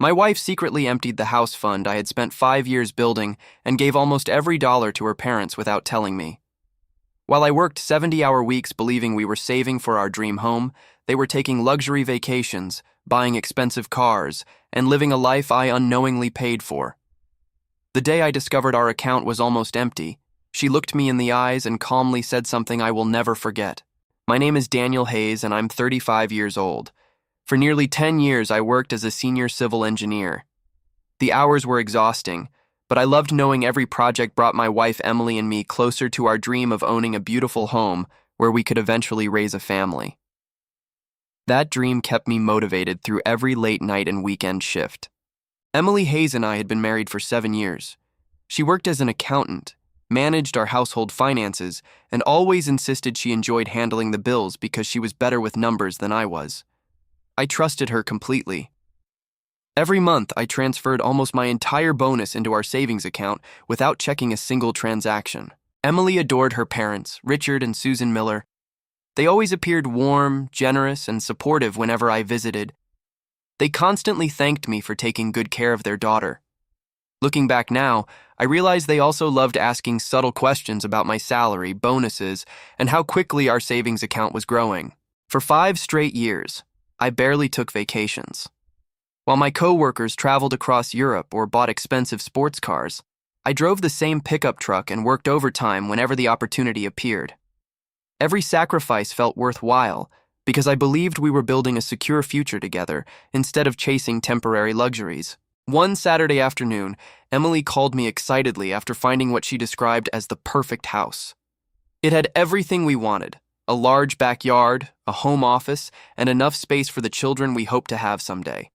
My wife secretly emptied the house fund I had spent 5 years building and gave almost every dollar to her parents without telling me. While I worked 70-hour weeks believing we were saving for our dream home, they were taking luxury vacations, buying expensive cars, and living a life I unknowingly paid for. The day I discovered our account was almost empty, she looked me in the eyes and calmly said something I will never forget. "My name is Daniel Hayes, and I'm 35 years old. For nearly 10 years, I worked as a senior civil engineer. The hours were exhausting, but I loved knowing every project brought my wife Emily and me closer to our dream of owning a beautiful home where we could eventually raise a family. That dream kept me motivated through every late night and weekend shift. Emily Hayes and I had been married for 7 years. She worked as an accountant, managed our household finances, and always insisted she enjoyed handling the bills because she was better with numbers than I was. I trusted her completely. Every month, I transferred almost my entire bonus into our savings account without checking a single transaction. Emily adored her parents, Richard and Susan Miller. They always appeared warm, generous, and supportive whenever I visited. They constantly thanked me for taking good care of their daughter. Looking back now, I realize they also loved asking subtle questions about my salary, bonuses, and how quickly our savings account was growing. For 5 straight years, I barely took vacations. While my co-workers traveled across Europe or bought expensive sports cars, I drove the same pickup truck and worked overtime whenever the opportunity appeared. Every sacrifice felt worthwhile because I believed we were building a secure future together instead of chasing temporary luxuries. One Saturday afternoon, Emily called me excitedly after finding what she described as the perfect house. It had everything we wanted: a large backyard, a home office, and enough space for the children we hope to have someday.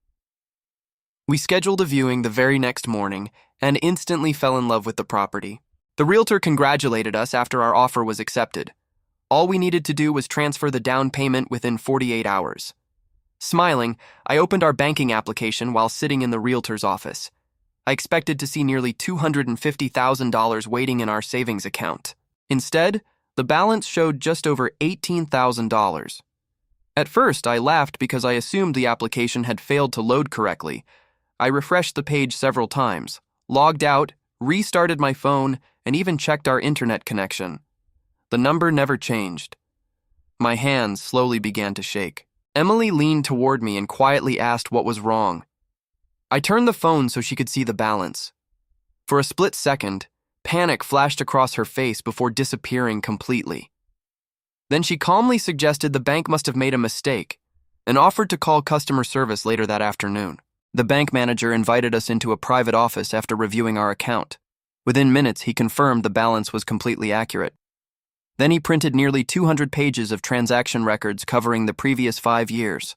We scheduled a viewing the very next morning and instantly fell in love with the property. The realtor congratulated us after our offer was accepted. All we needed to do was transfer the down payment within 48 hours. Smiling, I opened our banking application while sitting in the realtor's office. I expected to see nearly $250,000 waiting in our savings account. Instead, the balance showed just over $18,000. At first, I laughed because I assumed the application had failed to load correctly. I refreshed the page several times, logged out, restarted my phone, and even checked our internet connection. The number never changed. My hands slowly began to shake. Emily leaned toward me and quietly asked what was wrong. I turned the phone so she could see the balance. For a split second, panic flashed across her face before disappearing completely. Then she calmly suggested the bank must have made a mistake and offered to call customer service later that afternoon. The bank manager invited us into a private office after reviewing our account. Within minutes, he confirmed the balance was completely accurate. Then he printed nearly 200 pages of transaction records covering the previous 5 years.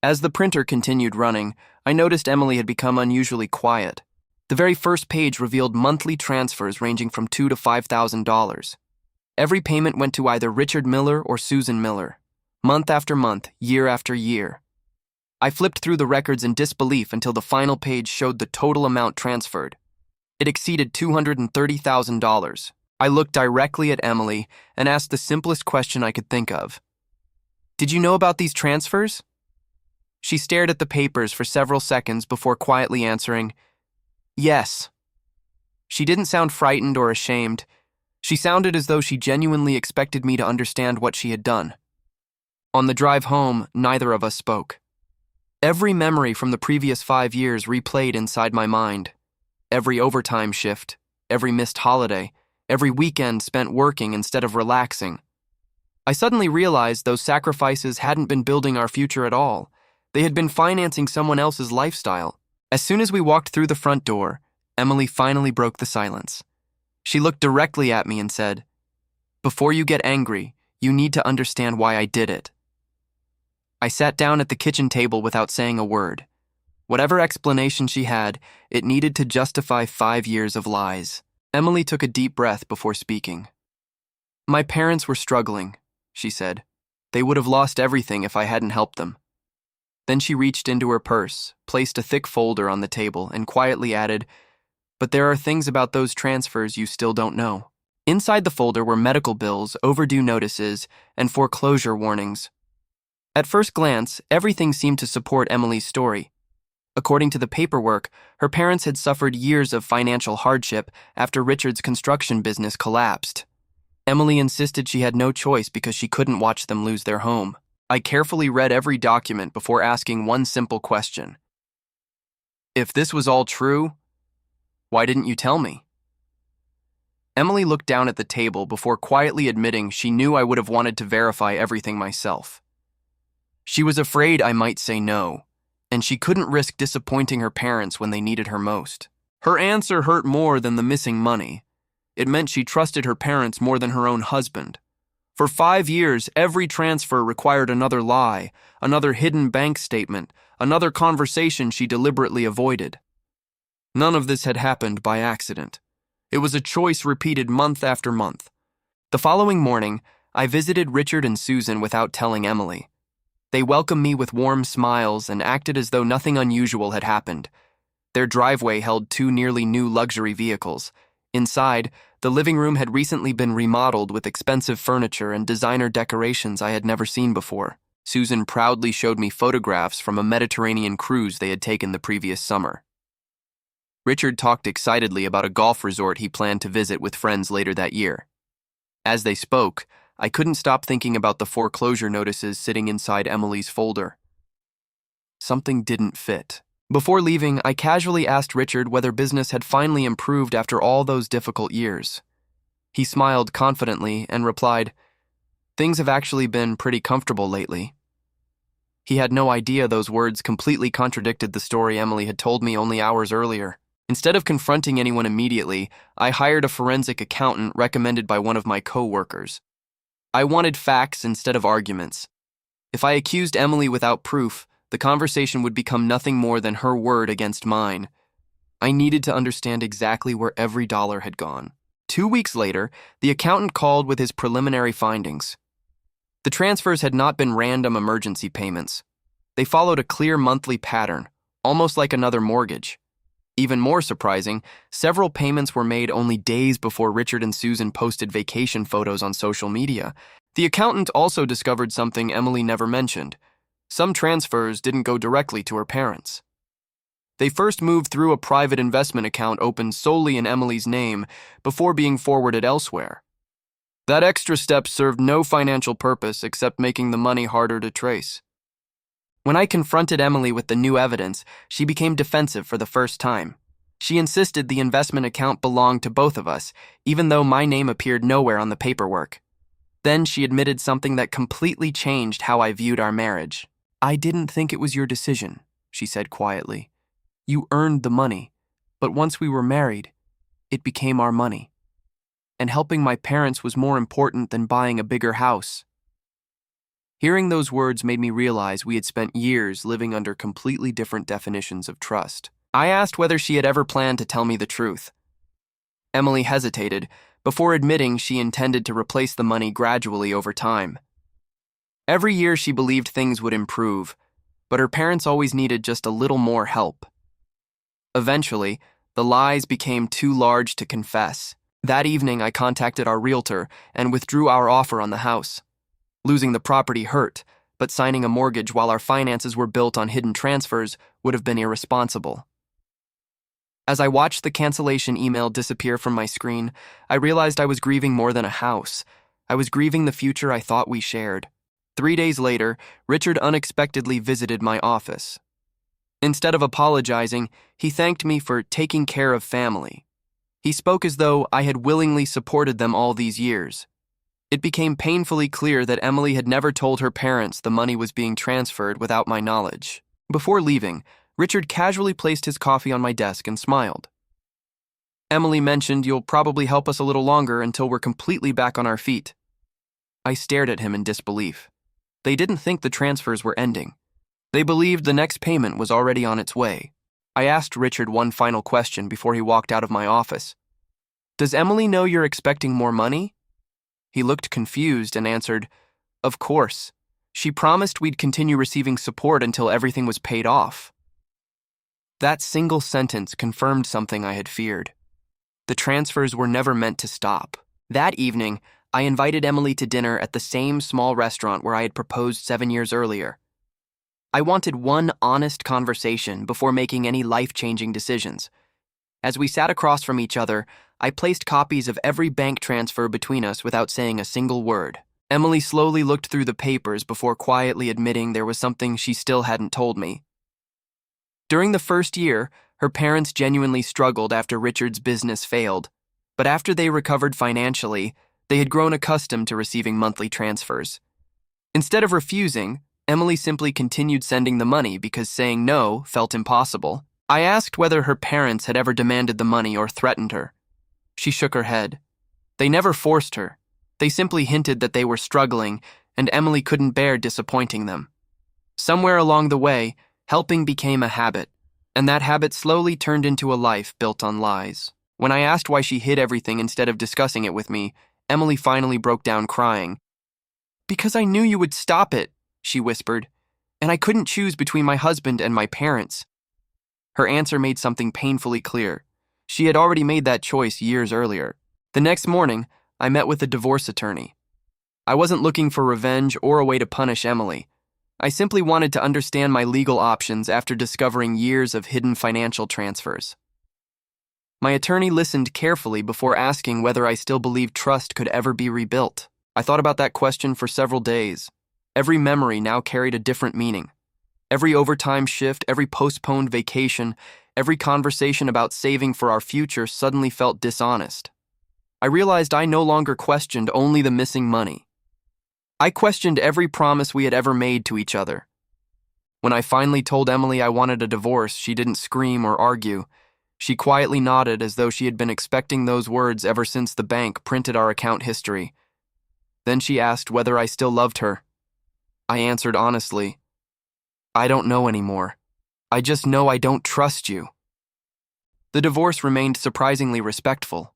As the printer continued running, I noticed Emily had become unusually quiet. The very first page revealed monthly transfers ranging from $2,000 to $5,000. Every payment went to either Richard Miller or Susan Miller, month after month, year after year. I flipped through the records in disbelief until the final page showed the total amount transferred. It exceeded $230,000. I looked directly at Emily and asked the simplest question I could think of. "Did you know about these transfers?" She stared at the papers for several seconds before quietly answering, "Yes." She didn't sound frightened or ashamed. She sounded as though she genuinely expected me to understand what she had done. On the drive home, neither of us spoke. Every memory from the previous 5 years replayed inside my mind. Every overtime shift, every missed holiday, every weekend spent working instead of relaxing. I suddenly realized those sacrifices hadn't been building our future at all. They had been financing someone else's lifestyle. As soon as we walked through the front door, Emily finally broke the silence. She looked directly at me and said, "Before you get angry, you need to understand why I did it." I sat down at the kitchen table without saying a word. Whatever explanation she had, it needed to justify 5 years of lies. Emily took a deep breath before speaking. "My parents were struggling," she said. "They would have lost everything if I hadn't helped them." Then she reached into her purse, placed a thick folder on the table, and quietly added, "But there are things about those transfers you still don't know." Inside the folder were medical bills, overdue notices, and foreclosure warnings. At first glance, everything seemed to support Emily's story. According to the paperwork, her parents had suffered years of financial hardship after Richard's construction business collapsed. Emily insisted she had no choice because she couldn't watch them lose their home. I carefully read every document before asking one simple question. If this was all true, why didn't you tell me? Emily looked down at the table before quietly admitting she knew I would have wanted to verify everything myself. She was afraid I might say no, and she couldn't risk disappointing her parents when they needed her most. Her answer hurt more than the missing money. It meant she trusted her parents more than her own husband. For 5 years, every transfer required another lie, another hidden bank statement, another conversation she deliberately avoided. None of this had happened by accident. It was a choice repeated month after month. The following morning, I visited Richard and Susan without telling Emily. They welcomed me with warm smiles and acted as though nothing unusual had happened. Their driveway held 2 nearly new luxury vehicles. Inside, the living room had recently been remodeled with expensive furniture and designer decorations I had never seen before. Susan proudly showed me photographs from a Mediterranean cruise they had taken the previous summer. Richard talked excitedly about a golf resort he planned to visit with friends later that year. As they spoke, I couldn't stop thinking about the foreclosure notices sitting inside Emily's folder. Something didn't fit. Before leaving, I casually asked Richard whether business had finally improved after all those difficult years. He smiled confidently and replied, "Things have actually been pretty comfortable lately." He had no idea those words completely contradicted the story Emily had told me only hours earlier. Instead of confronting anyone immediately, I hired a forensic accountant recommended by one of my co-workers. I wanted facts instead of arguments. If I accused Emily without proof, the conversation would become nothing more than her word against mine. I needed to understand exactly where every dollar had gone. 2 weeks later, the accountant called with his preliminary findings. The transfers had not been random emergency payments. They followed a clear monthly pattern, almost like another mortgage. Even more surprising, several payments were made only days before Richard and Susan posted vacation photos on social media. The accountant also discovered something Emily never mentioned. Some transfers didn't go directly to her parents. They first moved through a private investment account opened solely in Emily's name before being forwarded elsewhere. That extra step served no financial purpose except making the money harder to trace. When I confronted Emily with the new evidence, she became defensive for the first time. She insisted the investment account belonged to both of us, even though my name appeared nowhere on the paperwork. Then she admitted something that completely changed how I viewed our marriage. "I didn't think it was your decision," she said quietly. "You earned the money, but once we were married, it became our money. And helping my parents was more important than buying a bigger house." Hearing those words made me realize we had spent years living under completely different definitions of trust. I asked whether she had ever planned to tell me the truth. Emily hesitated, before admitting she intended to replace the money gradually over time. Every year she believed things would improve, but her parents always needed just a little more help. Eventually, the lies became too large to confess. That evening, I contacted our realtor and withdrew our offer on the house. Losing the property hurt, but signing a mortgage while our finances were built on hidden transfers would have been irresponsible. As I watched the cancellation email disappear from my screen, I realized I was grieving more than a house. I was grieving the future I thought we shared. 3 days later, Richard unexpectedly visited my office. Instead of apologizing, he thanked me for taking care of family. He spoke as though I had willingly supported them all these years. It became painfully clear that Emily had never told her parents the money was being transferred without my knowledge. Before leaving, Richard casually placed his coffee on my desk and smiled. "Emily mentioned you'll probably help us a little longer until we're completely back on our feet." I stared at him in disbelief. They didn't think the transfers were ending. They believed the next payment was already on its way. I asked Richard one final question before he walked out of my office. "Does Emily know you're expecting more money?" He looked confused and answered, "Of course. She promised we'd continue receiving support until everything was paid off." That single sentence confirmed something I had feared. The transfers were never meant to stop. That evening, I invited Emily to dinner at the same small restaurant where I had proposed 7 years earlier. I wanted one honest conversation before making any life-changing decisions. As we sat across from each other, I placed copies of every bank transfer between us without saying a single word. Emily slowly looked through the papers before quietly admitting there was something she still hadn't told me. During the first year, her parents genuinely struggled after Richard's business failed, but after they recovered financially, they had grown accustomed to receiving monthly transfers. Instead of refusing, Emily simply continued sending the money because saying no felt impossible. I asked whether her parents had ever demanded the money or threatened her. She shook her head. They never forced her. They simply hinted that they were struggling, and Emily couldn't bear disappointing them. Somewhere along the way, helping became a habit, and that habit slowly turned into a life built on lies. When I asked why she hid everything instead of discussing it with me, Emily finally broke down crying. "Because I knew you would stop it," she whispered, "and I couldn't choose between my husband and my parents." Her answer made something painfully clear. She had already made that choice years earlier. The next morning, I met with a divorce attorney. I wasn't looking for revenge or a way to punish Emily. I simply wanted to understand my legal options after discovering years of hidden financial transfers. My attorney listened carefully before asking whether I still believed trust could ever be rebuilt. I thought about that question for several days. Every memory now carried a different meaning. Every overtime shift, every postponed vacation, every conversation about saving for our future suddenly felt dishonest. I realized I no longer questioned only the missing money. I questioned every promise we had ever made to each other. When I finally told Emily I wanted a divorce, she didn't scream or argue. She quietly nodded as though she had been expecting those words ever since the bank printed our account history. Then she asked whether I still loved her. I answered honestly, "I don't know anymore. I just know I don't trust you." The divorce remained surprisingly respectful.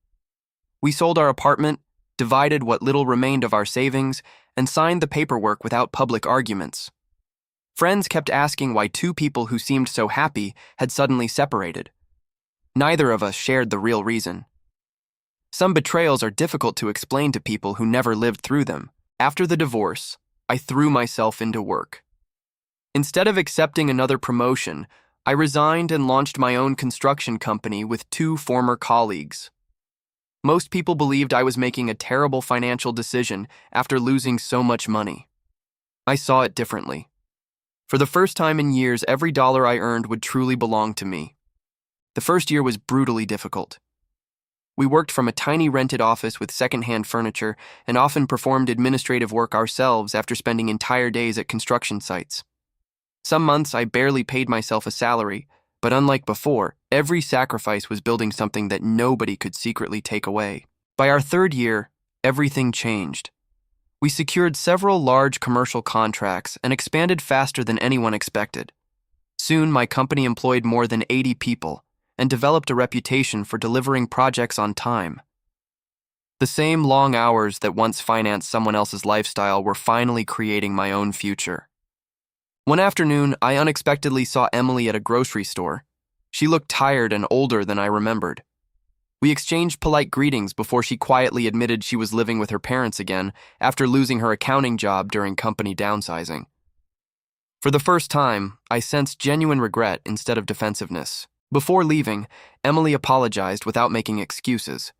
We sold our apartment, divided what little remained of our savings, and signed the paperwork without public arguments. Friends kept asking why two people who seemed so happy had suddenly separated. Neither of us shared the real reason. Some betrayals are difficult to explain to people who never lived through them. After the divorce, I threw myself into work. Instead of accepting another promotion, I resigned and launched my own construction company with 2 former colleagues. Most people believed I was making a terrible financial decision after losing so much money. I saw it differently. For the first time in years, every dollar I earned would truly belong to me. The first year was brutally difficult. We worked from a tiny rented office with secondhand furniture and often performed administrative work ourselves after spending entire days at construction sites. Some months I barely paid myself a salary, but unlike before, every sacrifice was building something that nobody could secretly take away. By our 3rd year, everything changed. We secured several large commercial contracts and expanded faster than anyone expected. Soon, my company employed more than 80 people and developed a reputation for delivering projects on time. The same long hours that once financed someone else's lifestyle were finally creating my own future. One afternoon, I unexpectedly saw Emily at a grocery store. She looked tired and older than I remembered. We exchanged polite greetings before she quietly admitted she was living with her parents again after losing her accounting job during company downsizing. For the first time, I sensed genuine regret instead of defensiveness. Before leaving, Emily apologized without making excuses.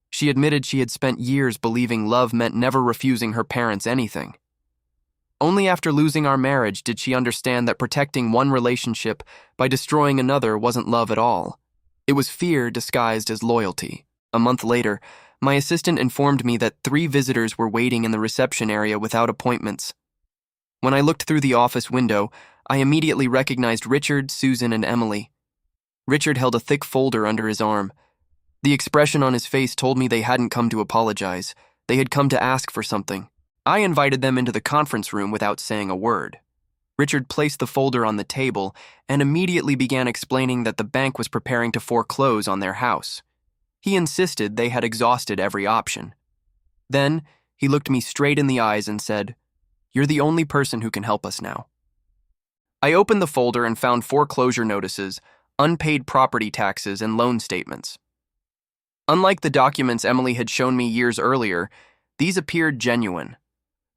She admitted she had spent years believing love meant never refusing her parents anything. Only after losing our marriage did she understand that protecting one relationship by destroying another wasn't love at all. It was fear disguised as loyalty. A month later, my assistant informed me that 3 visitors were waiting in the reception area without appointments. When I looked through the office window, I immediately recognized Richard, Susan, and Emily. Richard held a thick folder under his arm. The expression on his face told me they hadn't come to apologize. They had come to ask for something. I invited them into the conference room without saying a word. Richard placed the folder on the table and immediately began explaining that the bank was preparing to foreclose on their house. He insisted they had exhausted every option. Then, he looked me straight in the eyes and said, "You're the only person who can help us now." I opened the folder and found foreclosure notices, unpaid property taxes, and loan statements. Unlike the documents Emily had shown me years earlier, these appeared genuine.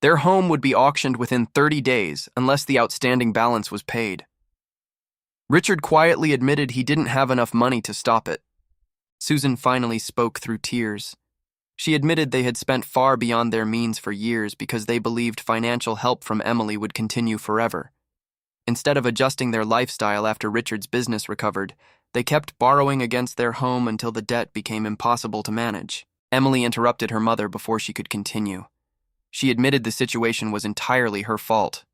Their home would be auctioned within 30 days unless the outstanding balance was paid. Richard quietly admitted he didn't have enough money to stop it. Susan finally spoke through tears. She admitted they had spent far beyond their means for years because they believed financial help from Emily would continue forever. Instead of adjusting their lifestyle after Richard's business recovered, they kept borrowing against their home until the debt became impossible to manage. Emily interrupted her mother before she could continue. She admitted the situation was entirely her fault.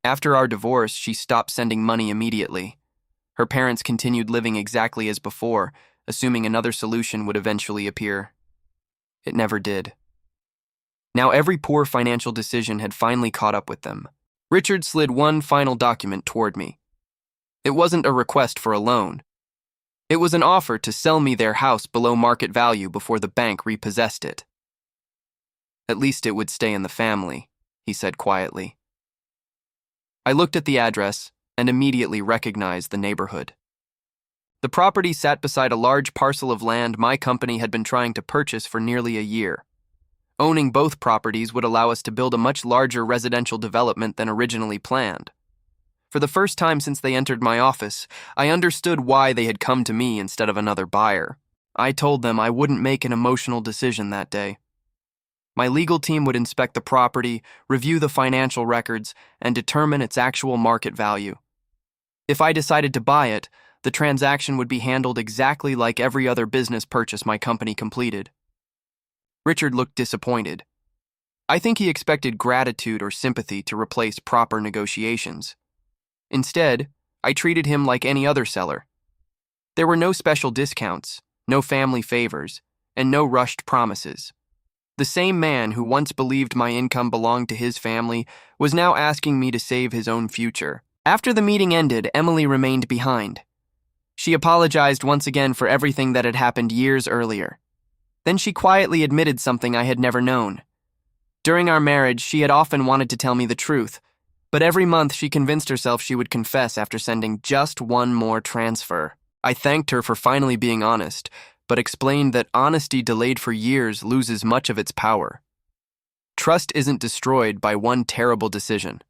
After our divorce, she stopped sending money immediately. Her parents continued living exactly as before, assuming another solution would eventually appear. It never did. Now every poor financial decision had finally caught up with them. Richard slid one final document toward me. It wasn't a request for a loan. It was an offer to sell me their house below market value before the bank repossessed it. At least it would stay in the family, he said quietly. I looked at the address and immediately recognized the neighborhood. The property sat beside a large parcel of land my company had been trying to purchase for nearly a year. Owning both properties would allow us to build a much larger residential development than originally planned. For the first time since they entered my office, I understood why they had come to me instead of another buyer. I told them I wouldn't make an emotional decision that day. My legal team would inspect the property, review the financial records, and determine its actual market value. If I decided to buy it, the transaction would be handled exactly like every other business purchase my company completed. Richard looked disappointed. I think he expected gratitude or sympathy to replace proper negotiations. Instead, I treated him like any other seller. There were no special discounts, no family favors, and no rushed promises. The same man who once believed my income belonged to his family was now asking me to save his own future. After the meeting ended, Emily remained behind. She apologized once again for everything that had happened years earlier. Then she quietly admitted something I had never known. During our marriage, she had often wanted to tell me the truth, but every month she convinced herself she would confess after sending just one more transfer. I thanked her for finally being honest, but explained that honesty delayed for years loses much of its power. Trust isn't destroyed by one terrible decision.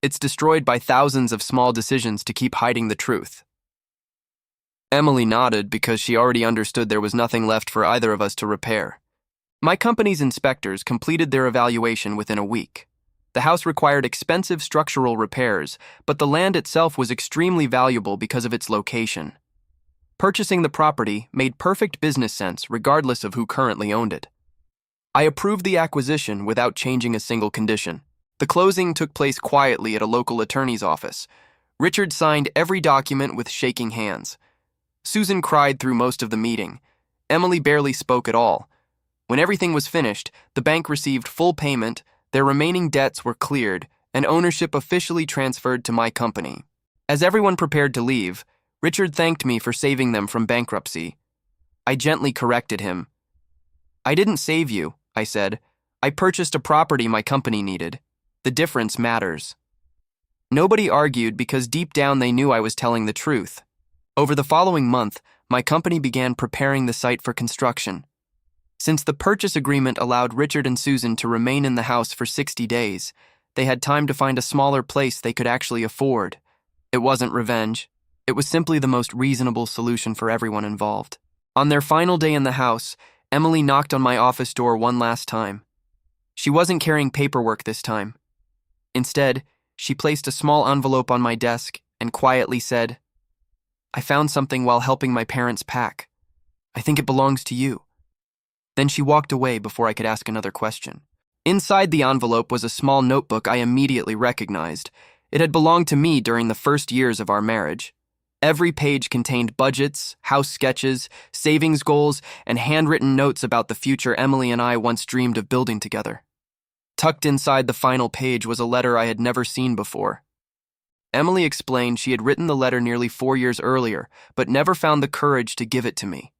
It's destroyed by thousands of small decisions to keep hiding the truth. Emily nodded because she already understood there was nothing left for either of us to repair. My company's inspectors completed their evaluation within a week. The house required expensive structural repairs, but the land itself was extremely valuable because of its location. Purchasing the property made perfect business sense regardless of who currently owned it. I approved the acquisition without changing a single condition. The closing took place quietly at a local attorney's office. Richard signed every document with shaking hands. Susan cried through most of the meeting. Emily barely spoke at all. When everything was finished, the bank received full payment, their remaining debts were cleared, and ownership officially transferred to my company. As everyone prepared to leave, Richard thanked me for saving them from bankruptcy. I gently corrected him. I didn't save you, I said. I purchased a property my company needed. The difference matters. Nobody argued because deep down they knew I was telling the truth. Over the following month, my company began preparing the site for construction. Since the purchase agreement allowed Richard and Susan to remain in the house for 60 days, they had time to find a smaller place they could actually afford. It wasn't revenge. It was simply the most reasonable solution for everyone involved. On their final day in the house, Emily knocked on my office door one last time. She wasn't carrying paperwork this time. Instead, she placed a small envelope on my desk and quietly said, "I found something while helping my parents pack. I think it belongs to you." Then she walked away before I could ask another question. Inside the envelope was a small notebook I immediately recognized. It had belonged to me during the first years of our marriage. Every page contained budgets, house sketches, savings goals, and handwritten notes about the future Emily and I once dreamed of building together. Tucked inside the final page was a letter I had never seen before. Emily explained she had written the letter nearly 4 years earlier, but never found the courage to give it to me.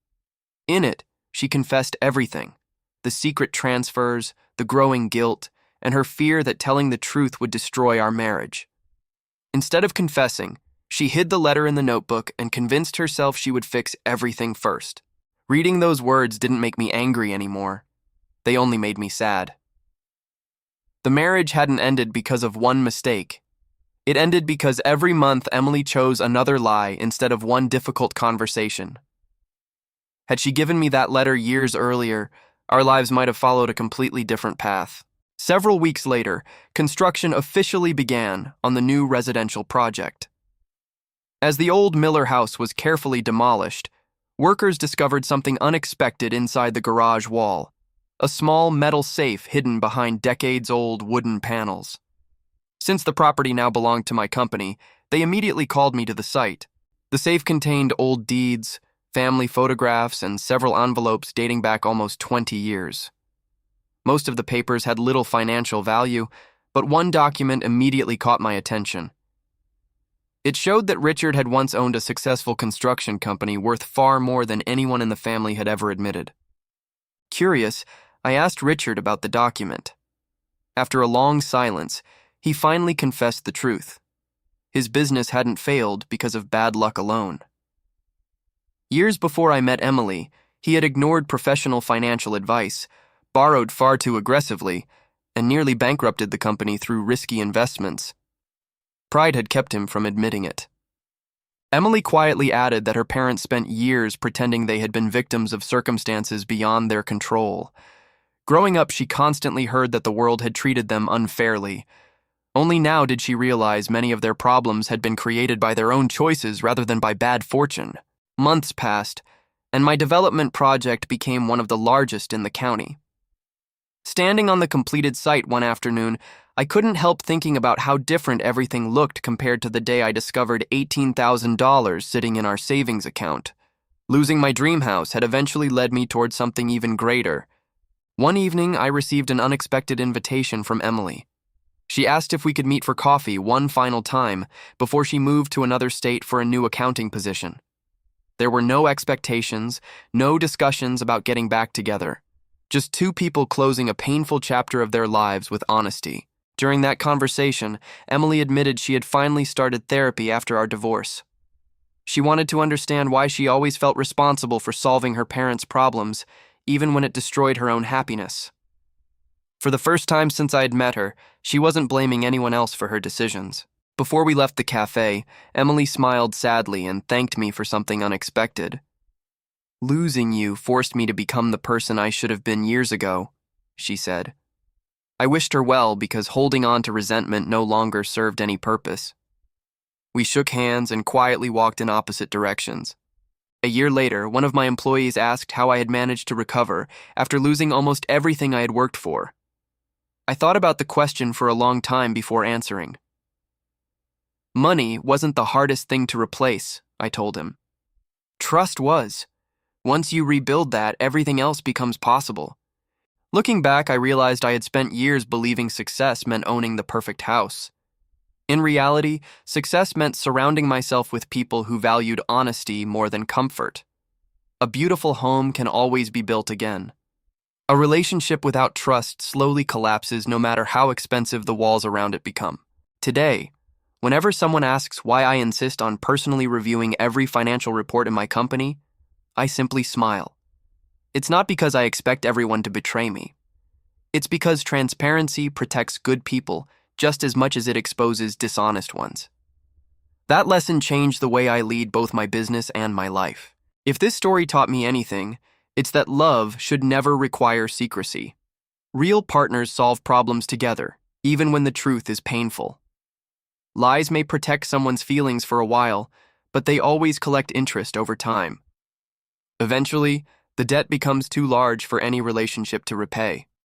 In it, she confessed everything: the secret transfers, the growing guilt, and her fear that telling the truth would destroy our marriage. Instead of confessing, she hid the letter in the notebook and convinced herself she would fix everything first. Reading those words didn't make me angry anymore. They only made me sad. The marriage hadn't ended because of one mistake. It ended because every month Emily chose another lie instead of one difficult conversation. Had she given me that letter years earlier, our lives might have followed a completely different path. Several weeks later, construction officially began on the new residential project. As the old Miller house was carefully demolished, workers discovered something unexpected inside the garage wall, a small metal safe hidden behind decades-old wooden panels. Since the property now belonged to my company, they immediately called me to the site. The safe contained old deeds, family photographs, and several envelopes dating back almost 20 years. Most of the papers had little financial value, but one document immediately caught my attention. It showed that Richard had once owned a successful construction company worth far more than anyone in the family had ever admitted. Curious, I asked Richard about the document. After a long silence, he finally confessed the truth. His business hadn't failed because of bad luck alone. Years before I met Emily, he had ignored professional financial advice, borrowed far too aggressively, and nearly bankrupted the company through risky investments. Pride had kept him from admitting it. Emily quietly added that her parents spent years pretending they had been victims of circumstances beyond their control. Growing up, she constantly heard that the world had treated them unfairly. Only now did she realize many of their problems had been created by their own choices rather than by bad fortune. Months passed, and my development project became one of the largest in the county. Standing on the completed site one afternoon, I couldn't help thinking about how different everything looked compared to the day I discovered $18,000 sitting in our savings account. Losing my dream house had eventually led me toward something even greater. One evening, I received an unexpected invitation from Emily. She asked if we could meet for coffee one final time before she moved to another state for a new accounting position. There were no expectations, no discussions about getting back together. Just two people closing a painful chapter of their lives with honesty. During that conversation, Emily admitted she had finally started therapy after our divorce. She wanted to understand why she always felt responsible for solving her parents' problems, even when it destroyed her own happiness. For the first time since I had met her, she wasn't blaming anyone else for her decisions. Before we left the cafe, Emily smiled sadly and thanked me for something unexpected. "Losing you forced me to become the person I should have been years ago," she said. I wished her well because holding on to resentment no longer served any purpose. We shook hands and quietly walked in opposite directions. A year later, one of my employees asked how I had managed to recover after losing almost everything I had worked for. I thought about the question for a long time before answering. Money wasn't the hardest thing to replace, I told him. Trust was. Once you rebuild that, everything else becomes possible. Looking back, I realized I had spent years believing success meant owning the perfect house. In reality, success meant surrounding myself with people who valued honesty more than comfort. A beautiful home can always be built again. A relationship without trust slowly collapses no matter how expensive the walls around it become. Today, whenever someone asks why I insist on personally reviewing every financial report in my company, I simply smile. It's not because I expect everyone to betray me. It's because transparency protects good people just as much as it exposes dishonest ones. That lesson changed the way I lead both my business and my life. If this story taught me anything, it's that love should never require secrecy. Real partners solve problems together, even when the truth is painful. Lies may protect someone's feelings for a while, but they always collect interest over time. Eventually, the debt becomes too large for any relationship to repay.